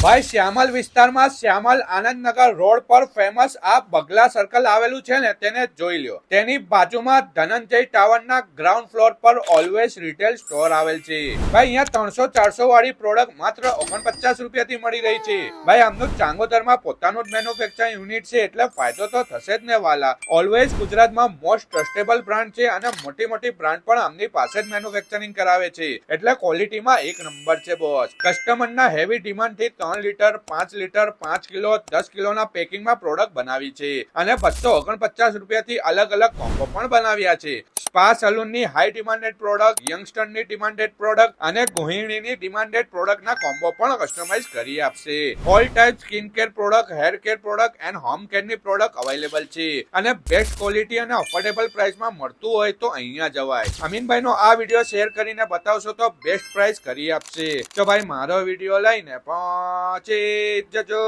ભાઈ શ્યામલ વિસ્તારમાં શ્યામલ આનંદનગર રોડ પર ફેમસ આ બગલા સર્કલ આવેલું છે ને તેને જોઈ લ્યો। તેની બાજુમાં ધનંજય ટાવરના ગ્રાઉન્ડ ફ્લોર પર ઓલવેઝ રિટેલ સ્ટોર આવેલ છે। ભાઈ અહીંયા 300-400 વાળી પ્રોડક્ટ માત્ર 49 રૂપિયાથી મળી રહી છે। ભાઈ આમનું ચાંગોદરમાં પોતાનું જ મેન્યુફેક્ચરિંગ યુનિટ છે એટલે ફાયદો તો થશે જ ને વાલા। ઓલવેઝ ગુજરાતમાં મોસ્ટ ટ્રસ્ટેબલ બ્રાન્ડ છે અને મોટી મોટી બ્રાન્ડ પણ આમની પાસે જ મેન્યુફેક્ચરિંગ કરાવે છે એટલે ક્વોલિટીમાં એક નંબર છે બોસ। કસ્ટમરના હેવી ડિમાન્ડ થી 3 લીટર 5 લીટર 5 કિલો 10 કિલોના પેકિંગમાં પ્રોડક્ટ બનાવી છે અને 249 રૂપિયાથી અલગ અલગ કોમ્બો પણ બનાવ્યા છે। સ્પા સલૂનની હાઈ ડિમાન્ડેડ પ્રોડક્ટ, યંગસ્ટરની ડિમાન્ડેડ પ્રોડક્ટ અને ગૃહિણીની ડિમાન્ડેડ પ્રોડક્ટના કોમ્બો પણ કસ્ટમાઇઝ કરી આપશે। All type skin care product, hair care product and home કેરની પ્રોડક્ટ અવેલેબલ છે અને બેસ્ટ ક્વોલિટી અને અફોર્ડેબલ પ્રાઇસમાં મળતું હોય તો અહીંયા જવાય। અમીનભાઈનો આ વિડીયો શેર કરીને બતાવશો તો બેસ્ટ પ્રાઇસ કરી આપશે। તો ભાઈ મારો વિડીયો લઈને પહોંચી જજો।